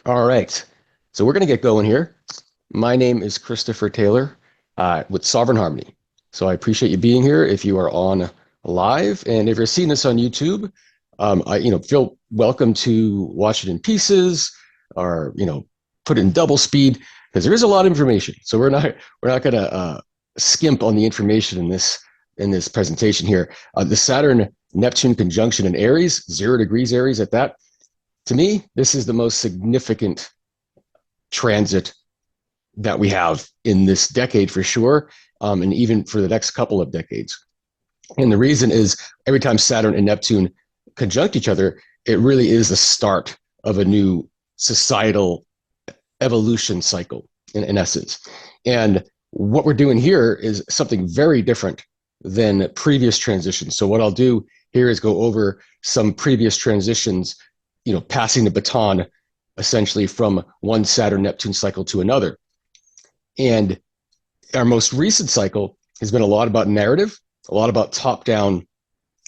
All right. So we're going to get going here. My name is Christopher Taylor with Sovereign Harmony. So I appreciate you being here if you are on live. And if you're seeing this on YouTube, feel welcome to watch it in pieces or, put it in double speed because there is a lot of information. So we're not going to skimp on the information in this presentation here. The Saturn Neptune conjunction in Aries, 0 degrees Aries at that. To me, this is the most significant transit that we have in this decade for sure, and even for the next couple of decades. And the reason is every time Saturn and Neptune conjunct each other, it really is the start of a new societal evolution cycle in essence. And what we're doing here is something very different than previous transitions. So what I'll do here is go over some previous transitions, passing the baton essentially from one Saturn Neptune cycle to another. And our most recent cycle has been a lot about narrative, a lot about top down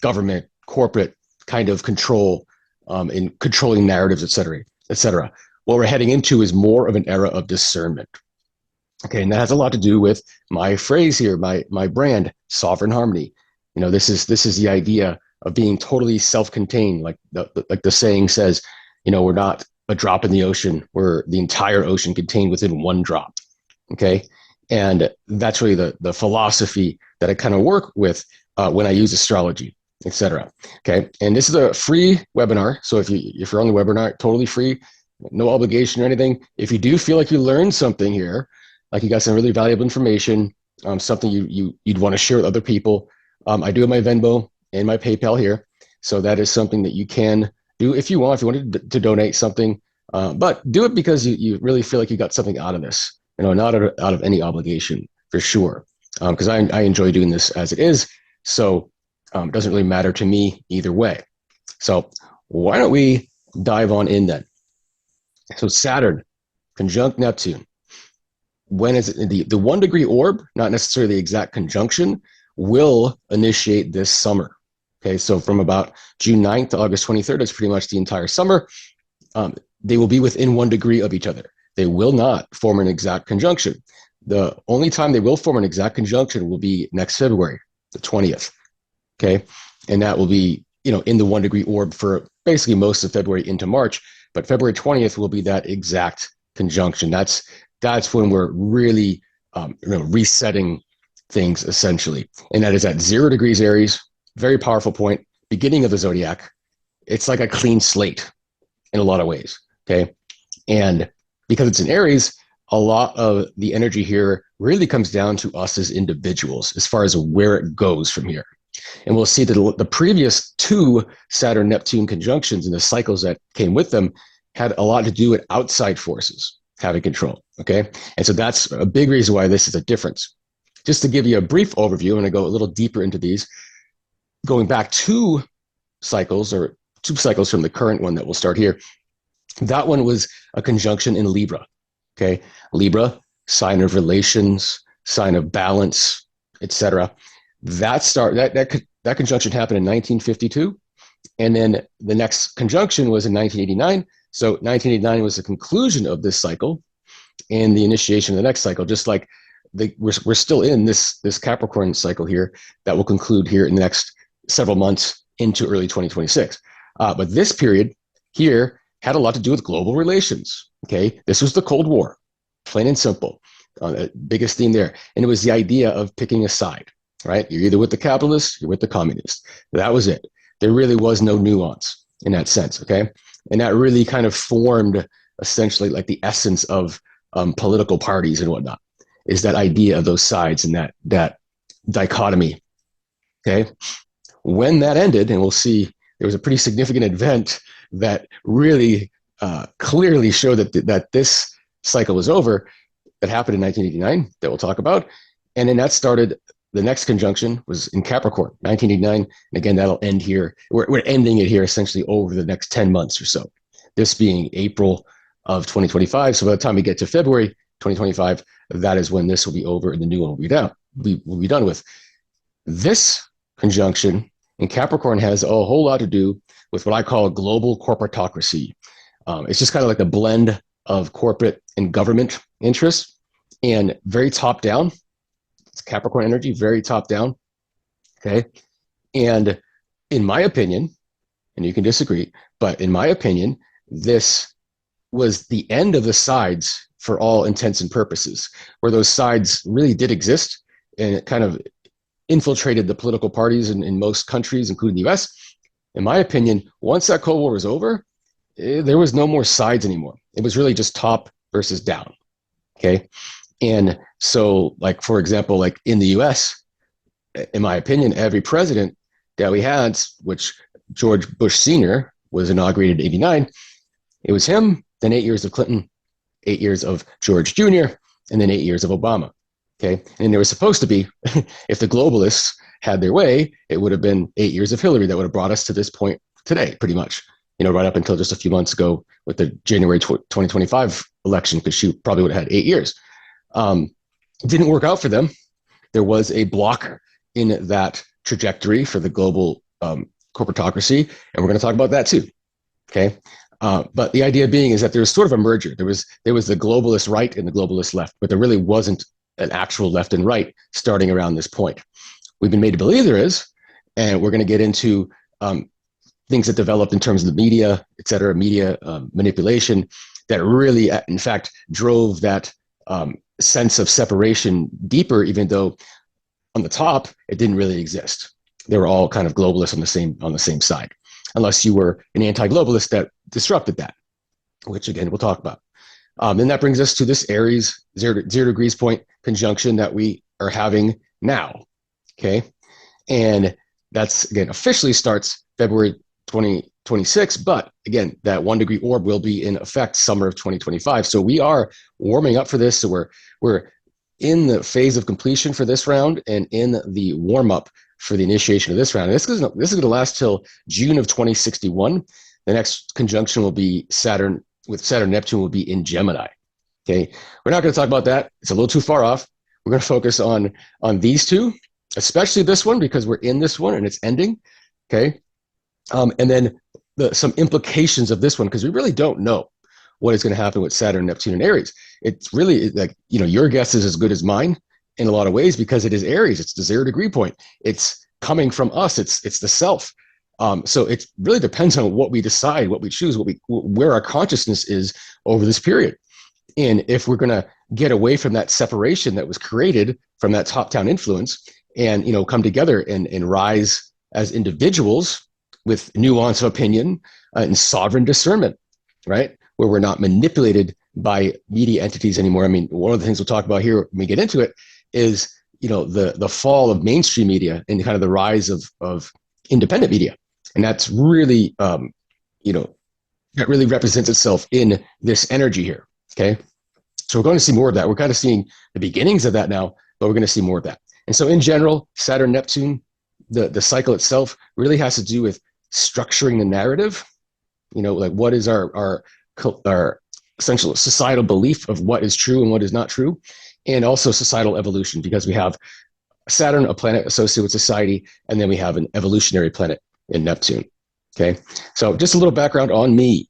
government, corporate kind of control, and controlling narratives, et cetera, et cetera. What we're heading into is more of an era of discernment. Okay, and that has a lot to do with my phrase here, my brand, Sovereign Harmony. This is the idea of being totally self-contained, like the saying says. We're not a drop in the ocean; we're the entire ocean contained within one drop. Okay, and that's really the philosophy that I kind of work with when I use astrology, etc. Okay, and this is a free webinar, so if you're on the webinar, totally free, no obligation or anything. If you do feel like you learned something here, like you got some really valuable information, something you'd want to share with other people, I do have my Venmo and my PayPal here, so that is something that you can do if you want. If you wanted to donate something, but do it because you really feel like you got something out of this. Not out of any obligation for sure, because I enjoy doing this as it is. So it doesn't really matter to me either way. So why don't we dive on in then? So Saturn conjunct Neptune. When is it? The 1 degree orb, not necessarily the exact conjunction, will initiate this summer. Okay, so from about June 9th to August 23rd, that's pretty much the entire summer. They will be within 1 degree of each other. They will not form an exact conjunction. The only time they will form an exact conjunction will be next February, the 20th. Okay, and that will be in the 1 degree orb for basically most of February into March. But February 20th will be that exact conjunction. That's when we're really resetting things essentially, and that is at 0 degrees Aries. Very powerful point. Beginning of the zodiac. It's like a clean slate in a lot of ways. Okay, and because it's in Aries, a lot of the energy here really comes down to us as individuals as far as where it goes from here. And we'll see that the previous two Saturn Neptune conjunctions and the cycles that came with them had a lot to do with outside forces having control. Okay. And so that's a big reason why this is a difference. Just to give you a brief overview, I'm going to go a little deeper into these. Going back two cycles from the current one that we'll start here. That one was a conjunction in Libra. Okay. Libra, sign of relations, sign of balance, etc. That conjunction happened in 1952, and then the next conjunction was in 1989. So 1989 was the conclusion of this cycle and the initiation of the next cycle. Just like we're still in this Capricorn cycle here that will conclude here in the next several months into early 2026. But this period here had a lot to do with global relations. Okay, this was the Cold War, plain and simple. Biggest theme there, and it was the idea of picking a side. Right, you're either with the capitalists, you're with the communists. That was it. There really was no nuance in that sense. Okay, and that really kind of formed essentially like the essence of political parties and whatnot. Is that idea of those sides and that dichotomy. Okay, when that ended, and we'll see, there was a pretty significant event that really clearly showed that this cycle was over. That happened in 1989. That we'll talk about, and then that started. The next conjunction was in Capricorn, 1989. And again, that'll end here. We're ending it here essentially over the next 10 months or so. This being April of 2025. So by the time we get to February 2025, that is when this will be over and the new one will be done. We'll be done with. This conjunction in Capricorn has a whole lot to do with what I call global corporatocracy. It's just kind of like the blend of corporate and government interests, and very top down. It's Capricorn energy, very top down. Okay. And in my opinion, and you can disagree, but in my opinion, this was the end of the sides for all intents and purposes, where those sides really did exist, and it kind of infiltrated the political parties in most countries, including the US. In my opinion, once that Cold War was over, there was no more sides anymore. It was really just top versus down. Okay. And so, like, for example, like in the US, in my opinion, every president that we had, which George Bush Sr. was inaugurated in 89, it was him, then 8 years of Clinton, 8 years of George Jr., and then 8 years of Obama. Okay. And there was supposed to be, if the globalists had their way, it would have been 8 years of Hillary that would have brought us to this point today, pretty much, right up until just a few months ago with the January 2025 election, because she probably would have had 8 years. It didn't work out for them. There was a block in that trajectory for the global corporatocracy, and we're going to talk about that too. Okay. But the idea being is that there was sort of a merger. There was the globalist right and the globalist left, but there really wasn't an actual left and right starting around this point. We've been made to believe there is, and we're going to get into things that developed in terms of the media, et cetera, media manipulation that really, in fact, drove that sense of separation deeper, even though on the top, it didn't really exist. They were all kind of globalists on the same side, unless you were an anti-globalist that disrupted that, which again, we'll talk about. Then that brings us to this Aries 0 degrees point conjunction that we are having now, okay? And that's, again, officially starts February 2026, but again, that 1 degree orb will be in effect summer of 2025. So we are warming up for this. So we're in the phase of completion for this round and in the warm-up for the initiation of this round. And this is going to last till June of 2061. The next conjunction will be Saturn with Saturn-Neptune will be in Gemini. Okay, we're not going to talk about that. It's a little too far off. We're going to focus on these two, especially this one, because we're in this one and it's ending. Okay, and then some implications of this one, because we really don't know what is going to happen with Saturn, Neptune, and Aries. It's really like, your guess is as good as mine in a lot of ways, because it is Aries. It's the 0 degree point. It's coming from us. It's the self. So it really depends on what we decide, what we choose, where our consciousness is over this period. And if we're going to get away from that separation that was created from that top-down influence and, come together and rise as individuals with nuance of opinion and sovereign discernment, right? Where we're not manipulated by media entities anymore. I mean, one of the things we'll talk about here when we get into it is, the fall of mainstream media and kind of the rise of independent media. And that's really, that really represents itself in this energy here, okay? So we're going to see more of that. We're kind of seeing the beginnings of that now, but we're going to see more of that. And so in general, Saturn, Neptune, the cycle itself really has to do with structuring the narrative, like what is our essential societal belief of what is true and what is not true, and also societal evolution, because we have Saturn, a planet associated with society, and then we have an evolutionary planet in Neptune. Okay, so just a little background on me.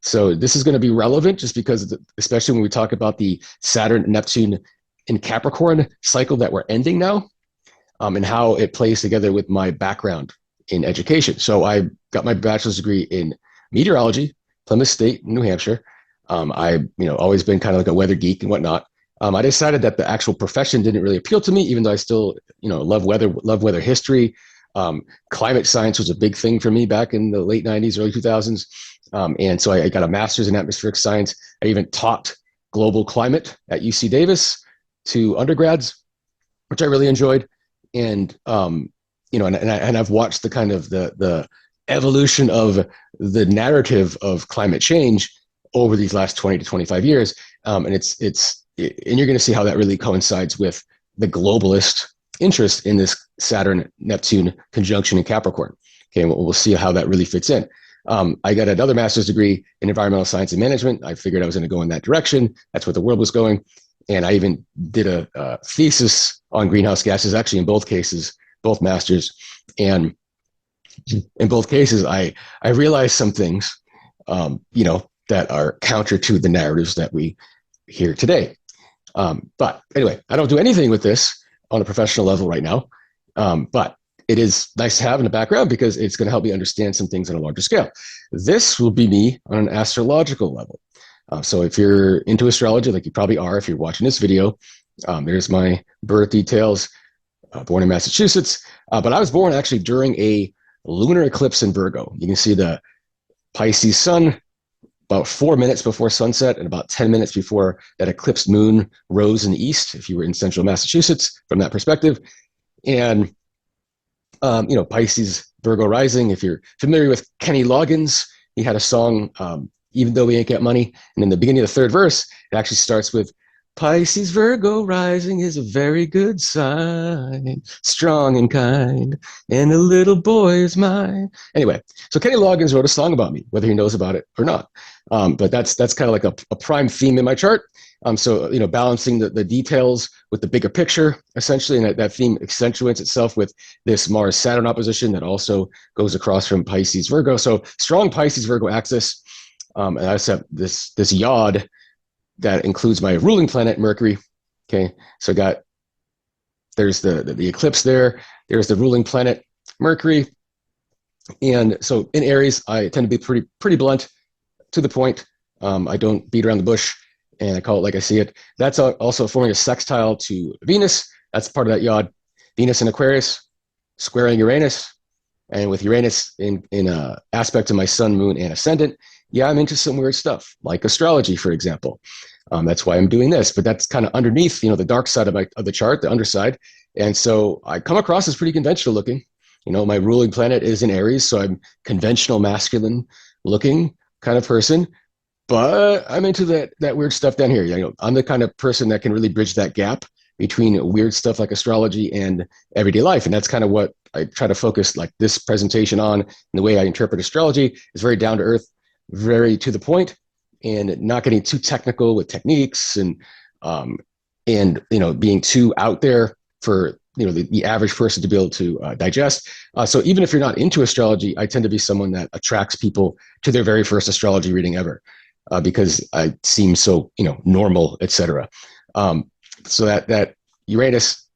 So this is going to be relevant just because, especially when we talk about the Saturn, Neptune, in Capricorn cycle that we're ending now, and how it plays together with my background in education. So I got my bachelor's degree in meteorology, Plymouth State, New Hampshire. I, always been kind of like a weather geek and whatnot. I decided that the actual profession didn't really appeal to me, even though I still, love weather history. Climate science was a big thing for me back in the late 90s, early 2000s. And so I got a master's in atmospheric science. I even taught global climate at UC Davis to undergrads, which I really enjoyed. And, and I've watched the kind of the evolution of the narrative of climate change over these last 20 to 25 years. And and you're going to see how that really coincides with the globalist interest in this Saturn-Neptune conjunction in Capricorn. Okay, and we'll see how that really fits in. I got another master's degree in environmental science and management. I figured I was going to go in that direction. That's where the world was going. And I even did a thesis on greenhouse gases, actually in both cases, both masters. And in both cases, I realized some things, that are counter to the narratives that we hear today. But anyway, I don't do anything with this on a professional level right now. But it is nice to have in the background because it's going to help me understand some things on a larger scale. This will be me on an astrological level. So if you're into astrology, like you probably are if you're watching this video, there's my birth details. Born in Massachusetts, but I was born actually during a lunar eclipse in Virgo. You can see the Pisces sun about 4 minutes before sunset and about 10 minutes before that eclipsed moon rose in the east, if you were in central Massachusetts from that perspective. And, Pisces, Virgo rising, if you're familiar with Kenny Loggins, he had a song, Even Though We Ain't Got Money. And in the beginning of the third verse, it actually starts with, Pisces Virgo rising is a very good sign, strong and kind, and a little boy is mine. Anyway, so Kenny Loggins wrote a song about me, whether he knows about it or not. But that's kind of like a prime theme in my chart. So balancing the details with the bigger picture, essentially, and that theme accentuates itself with this Mars-Saturn opposition that also goes across from Pisces Virgo. So strong Pisces Virgo axis, and I just have this yod that includes my ruling planet, Mercury. Okay, so there's the eclipse there. There's the ruling planet, Mercury. And so in Aries, I tend to be pretty blunt, to the point. I don't beat around the bush, and I call it like I see it. That's also forming a sextile to Venus. That's part of that yod. Venus in Aquarius, squaring Uranus. And with Uranus in aspect to my sun, moon, and ascendant, yeah, I'm into some weird stuff, like astrology, for example. That's why I'm doing this, but that's kind of underneath, the dark side of the chart, the underside. And so I come across as pretty conventional looking. My ruling planet is in Aries, so I'm conventional masculine looking kind of person, but I'm into that weird stuff down here. I'm the kind of person that can really bridge that gap between weird stuff like astrology and everyday life. And that's kind of what I try to focus like this presentation on. And the way I interpret astrology is very down to earth, very to the point, and not getting too technical with techniques and being too out there for the average person to be able to digest. So even if you're not into astrology, I tend to be someone that attracts people to their very first astrology reading ever, because I seem so normal, etc. So that Uranus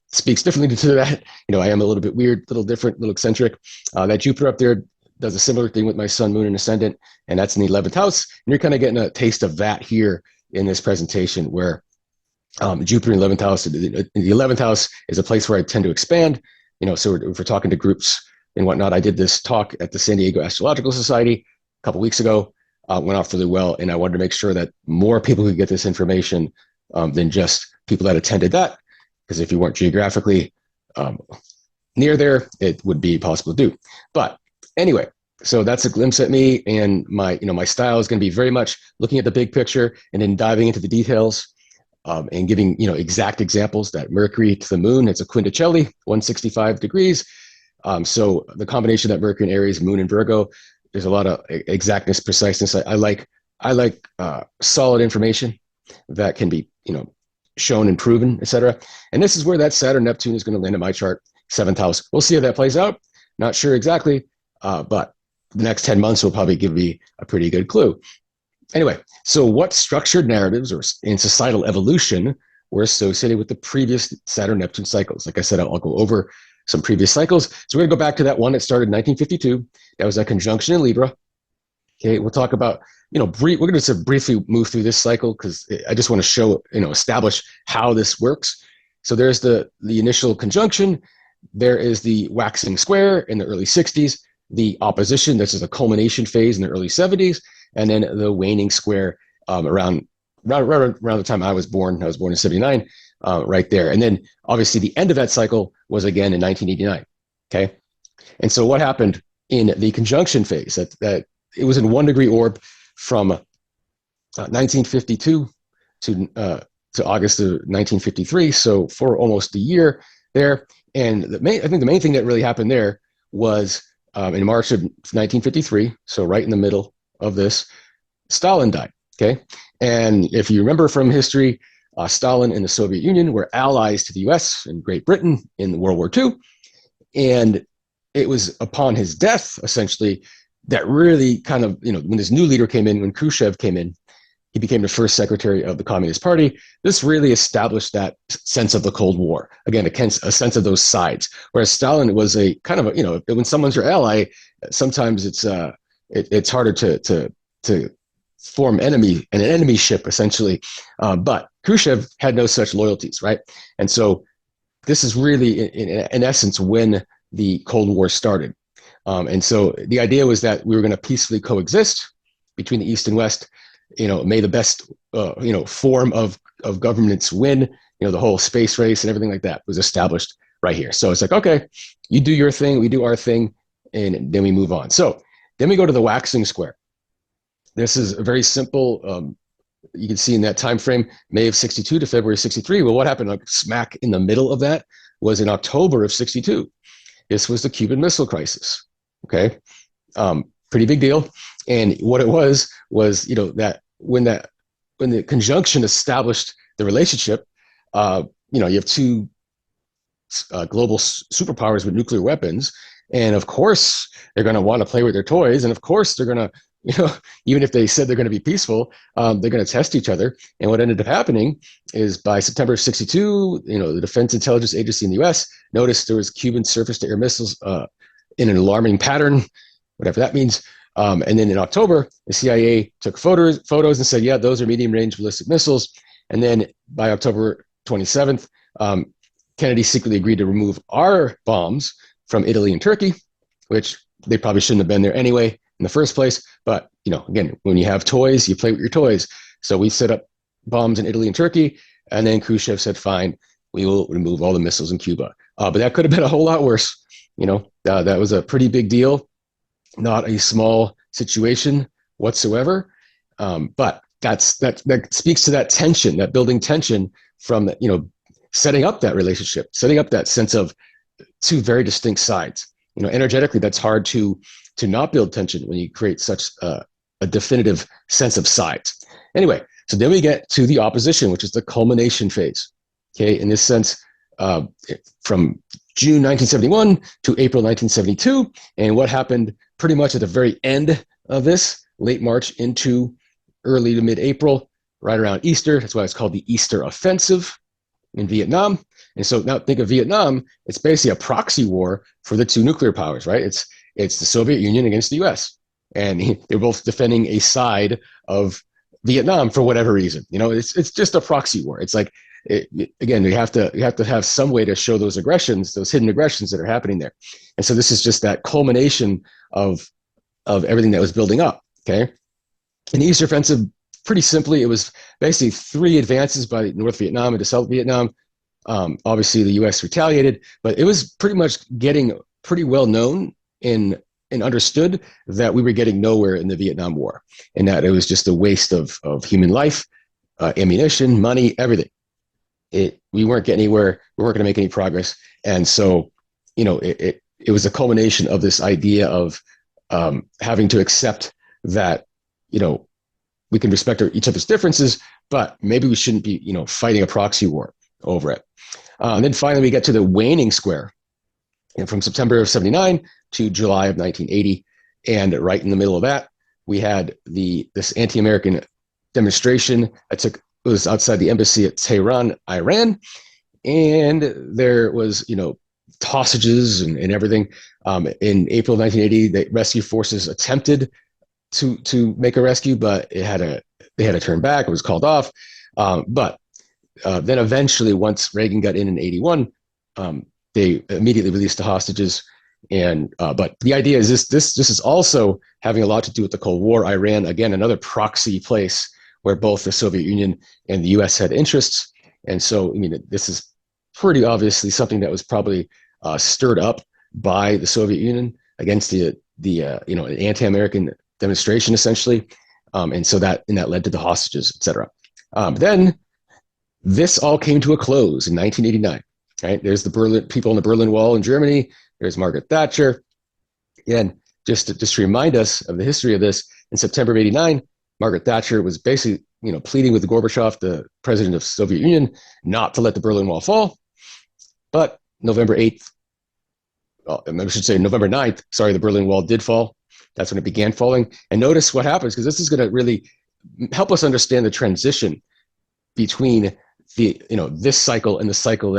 speaks differently to that. I am a little bit weird, little different, little eccentric. That Jupiter up there does a similar thing with my sun, moon, and ascendant, and that's in the 11th house. And you're kind of getting a taste of that here in this presentation, where Jupiter in the 11th house, the 11th house is a place where I tend to expand. So if we're talking to groups and whatnot, I did this talk at the San Diego Astrological Society a couple weeks ago, went off really well, and I wanted to make sure that more people could get this information than just people that attended that, because if you weren't geographically near there, it would be possible to do. But anyway, so that's a glimpse at me, and my style is going to be very much looking at the big picture and then diving into the details, and giving exact examples. That Mercury to the moon, it's a quinticelli, 165 degrees. So the combination of that Mercury in Aries, moon in Virgo, there's a lot of exactness, preciseness. I like solid information that can be shown and proven, etc. And this is where that Saturn-Neptune is going to land in my chart, 7th house. We'll see how that plays out. Not sure exactly, but the next 10 months will probably give me a pretty good clue. Anyway, so what structured narratives or in societal evolution were associated with the previous Saturn-Neptune cycles? Like I said, I'll go over some previous cycles. So we're going to go back to that one that started in 1952. That was a conjunction in Libra. Okay, we'll talk about, we're going to just briefly move through this cycle because I just want to show, establish how this works. So there's the initial conjunction. There is the waxing square in the early 60s, the opposition, this is the culmination phase in the early 70s, and then the waning square around the time I was born. I was born in 79, right there. And then obviously the end of that cycle was again in 1989. Okay. And so what happened in the conjunction phase, that it was in 1 degree orb from 1952 to August of 1953. So for almost a year there. And I think the main thing that really happened there was in March of 1953, so right in the middle of this, Stalin died. Okay. And if you remember from history, Stalin and the Soviet Union were allies to the US and Great Britain in World War II. And it was upon his death, essentially, that really kind of, when this new leader came in, when Khrushchev came in, he became the first secretary of the Communist Party. This really established that sense of the Cold War. Again, a sense of those sides. Whereas Stalin was a kind of when someone's your ally, sometimes it's harder to form an enemyship essentially. But Khrushchev had no such loyalties, right? And so this is really, in essence, when the Cold War started. And so the idea was that we were going to peacefully coexist between the East and West. May the best, form of governance win. The whole space race and everything like that was established right here. So it's like, okay, you do your thing, we do our thing, and then we move on. So then we go to the waxing square. This is very simple. You can see in that time frame, May of 62 to February 63. Well, what happened like smack in the middle of that was in October of 62. This was the Cuban Missile Crisis. Okay. Pretty big deal. And what it was, that when the conjunction established the relationship, you have two global superpowers with nuclear weapons. And of course, they're going to want to play with their toys. And of course, they're going to, even if they said they're going to be peaceful, they're going to test each other. And what ended up happening is by September of 62, the Defense Intelligence Agency in the US noticed there was Cuban surface-to-air missiles in an alarming pattern, whatever that means. And then in October, the CIA took photos and said, yeah, those are medium-range ballistic missiles. And then by October 27th, Kennedy secretly agreed to remove our bombs from Italy and Turkey, which they probably shouldn't have been there anyway in the first place. But, again, when you have toys, you play with your toys. So we set up bombs in Italy and Turkey, and then Khrushchev said, fine, we will remove all the missiles in Cuba. But that could have been a whole lot worse. That was a pretty big deal. Not a small situation whatsoever, but that speaks to that tension, that building tension from setting up that relationship, setting up that sense of two very distinct sides. Energetically, that's hard to not build tension when you create such a definitive sense of sides. Anyway, so then we get to the opposition, which is the culmination phase. Okay, in this sense, from June 1971 to April 1972, and what happened pretty much at the very end of this, late March into early to mid-April, right around Easter. That's why it's called the Easter Offensive in Vietnam. And so now think of Vietnam, it's basically a proxy war for the two nuclear powers, right? It's the Soviet Union against the US. And they're both defending a side of Vietnam for whatever reason. It's just a proxy war. It's like, again, you have to have some way to show those aggressions, those hidden aggressions that are happening there. And so this is just that culmination of everything that was building up. Okay. In the Eastern Offensive, pretty simply, it was basically 3 advances by North Vietnam into South Vietnam. Obviously, the U.S. retaliated, but it was pretty much getting pretty well known and understood that we were getting nowhere in the Vietnam War, and that it was just a waste of human life, ammunition, money, everything. We weren't getting anywhere. We weren't going to make any progress, and so it was a culmination of this idea of having to accept that we can respect each other's differences, but maybe we shouldn't be fighting a proxy war over it. And then finally, we get to the waning square, and from September of 79 to July of 1980, and right in the middle of that, we had this anti-American demonstration that was outside the embassy at Tehran, Iran, and there was hostages and everything. In April of 1980, the rescue forces attempted to make a rescue, but they had to turn back. It was called off. But then eventually, once Reagan got in 81, they immediately released the hostages. And but the idea is this is also having a lot to do with the Cold War. Iran, again, another proxy place where both the Soviet Union and the U.S. had interests. And so, this is pretty obviously something that was probably stirred up by the Soviet Union against the anti-American demonstration, essentially. And so that led to the hostages, etc. Then this all came to a close in 1989. Right? There's the people on the Berlin Wall in Germany. There's Margaret Thatcher. And just to remind us of the history of this, in September of 89, Margaret Thatcher was basically, pleading with Gorbachev, the president of the Soviet Union, not to let the Berlin Wall fall. But November 9th, the Berlin Wall did fall. That's when it began falling. And notice what happens, because this is going to really help us understand the transition between this cycle and the cycle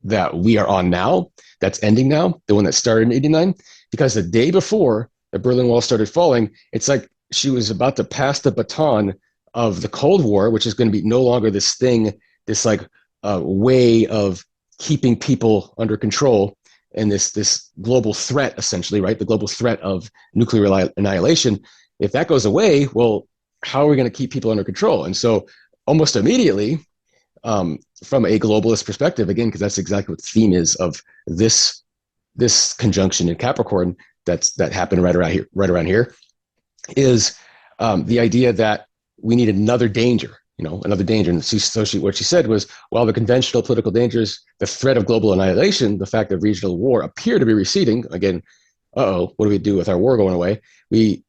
that we are on now, that's ending now, the one that started in 89. Because the day before the Berlin Wall started falling, it's like she was about to pass the baton of the Cold War, which is going to be no longer this thing, this like way of keeping people under control, and this global threat, essentially, right? The global threat of nuclear annihilation. If that goes away, well, how are we going to keep people under control? And so almost immediately, from a globalist perspective, again, because that's exactly what the theme is of this conjunction in Capricorn that happened right around here, is the idea that we need another danger, another danger. And so what she said was, while the conventional political dangers, the threat of global annihilation, the fact of regional war appear to be receding, again, what do we do with our war going away? We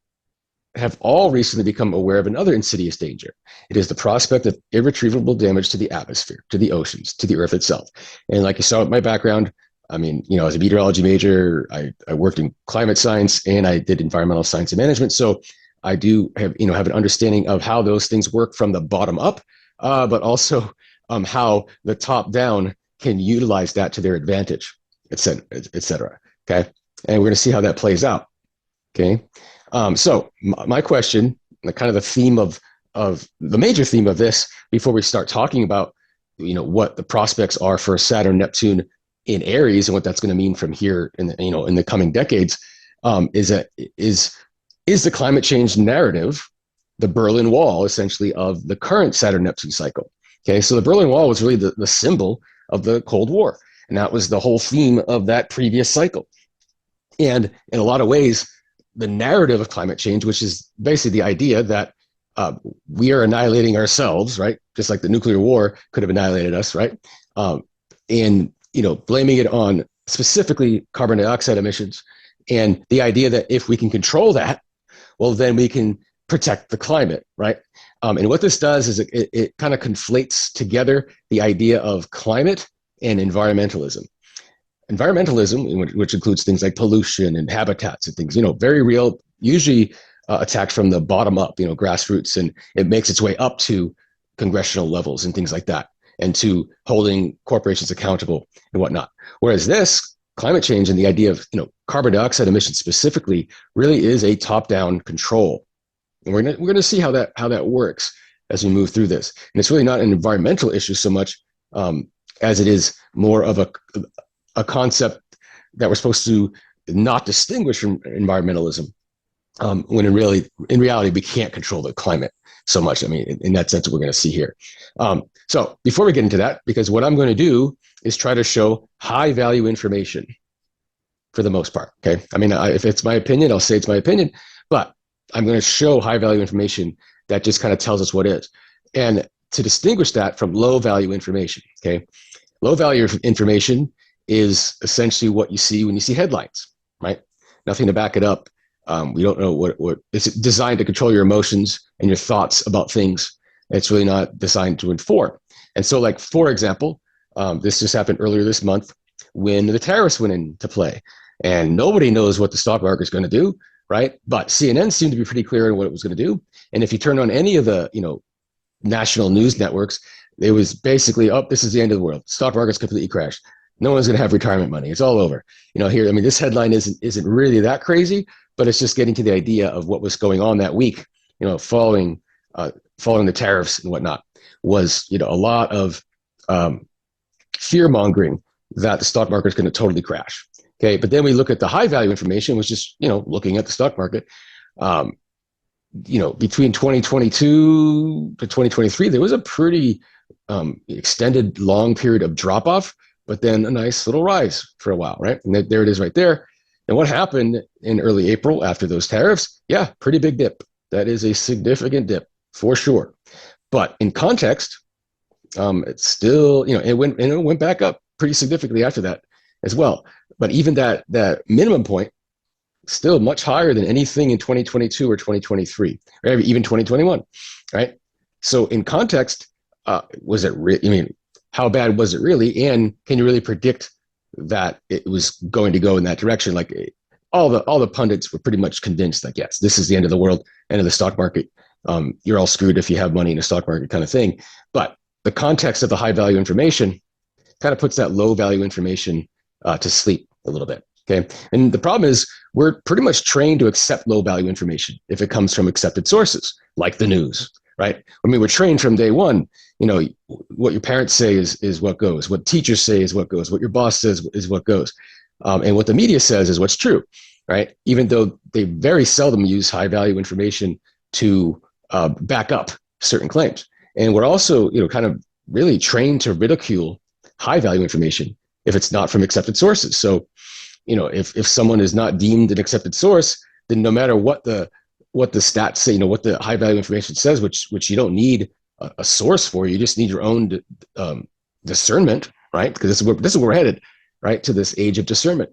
have all recently become aware of another insidious danger. It is the prospect of irretrievable damage to the atmosphere, to the oceans, to the earth itself. And like you saw with my background, I mean, as a meteorology major, I worked in climate science and I did environmental science and management. So I do have an understanding of how those things work from the bottom up, but also how the top down can utilize that to their advantage, et cetera. Okay. And we're going to see how that plays out. Okay. So my question, kind of the theme of the major theme of this, before we start talking about, what the prospects are for Saturn Neptune in Aries and what that's going to mean from here in the coming decades, is the climate change narrative the Berlin Wall, essentially, of the current Saturn Neptune cycle. Okay, so the Berlin Wall was really the symbol of the Cold War, and that was the whole theme of that previous cycle. And in a lot of ways, the narrative of climate change, which is basically the idea that we are annihilating ourselves, right? Just like the nuclear war could have annihilated us, right? And blaming it on specifically carbon dioxide emissions, and the idea that if we can control that, well, then we can protect the climate, right? And what this does is it kind of conflates together the idea of climate and environmentalism. Environmentalism, which includes things like pollution and habitats and things, very real, usually attacked from the bottom up, grassroots, and it makes its way up to congressional levels and things like that, and to holding corporations accountable and whatnot. Whereas this climate change and the idea of carbon dioxide emissions specifically really is a top-down control, and we're gonna see how that works as we move through this. And it's really not an environmental issue so much as it is more of a concept that we're supposed to not distinguish from environmentalism, when in reality we can't control the climate so much. I mean, in that sense, we're going to see here. So before we get into that, because what I'm going to do is try to show high value information for the most part. Okay, I mean, if it's my opinion, I'll say it's my opinion, but I'm going to show high value information that just kind of tells us what is, and to distinguish that from low value information. Okay, low value information is essentially what you see when you see headlines, right? Nothing to back it up. We don't know what it's designed to control your emotions and your thoughts about things. It's really not designed to inform. And so, like, for example, this just happened earlier this month when the tariffs went into play, and nobody knows what the stock market is going to do, right? But CNN seemed to be pretty clear on what it was going to do. And if you turn on any of the, national news networks, it was basically, this is the end of the world. Stock market's completely crashed. No one's going to have retirement money. It's all over. Here, I mean, this headline isn't really that crazy, but it's just getting to the idea of what was going on that week, following the tariffs and whatnot, was, a lot of fear mongering that the stock market is going to totally crash. Okay. But then we look at the high value information, which is, looking at the stock market, between 2022 to 2023, there was a pretty extended long period of drop off, but then a nice little rise for a while, right? And there it is right there. And what happened in early April after those tariffs? Yeah, pretty big dip. That is a significant dip for sure. But in context, it's still, it went back up pretty significantly after that as well. But even that minimum point, still much higher than anything in 2022 or 2023, or even 2021, right? So in context, was it how bad was it really? And can you really predict that it was going to go in that direction? Like, all the pundits were pretty much convinced that yes, this is the end of the world, end of the stock market. You're all screwed if you have money in the stock market kind of thing. But the context of the high value information kind of puts that low value information to sleep a little bit. Okay. And the problem is we're pretty much trained to accept low value information if it comes from accepted sources, like the news, right? I mean, we're trained from day one, you know, what your parents say is what goes, what teachers say is what goes, what your boss says is what goes. And what the media says is what's true, right? Even though they very seldom use high value information to back up certain claims. And we're also, you know, kind of really trained to ridicule high value information if it's not from accepted sources. So, you know, if someone is not deemed an accepted source, then no matter what the stats say, you know, what the high value information says, which you don't need a source for, you just need your own discernment, right? Because this is where we're headed, right? To this age of discernment.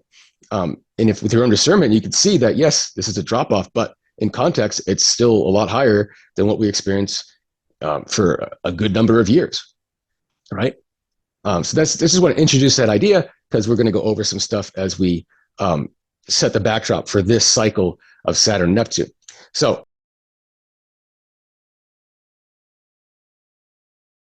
And if with your own discernment, you can see that, yes, this is a drop off, but in context, it's still a lot higher than what we experienced for a good number of years, right? So this is what I introduced that idea, because we're going to go over some stuff as we set the backdrop for this cycle of Saturn-Neptune. So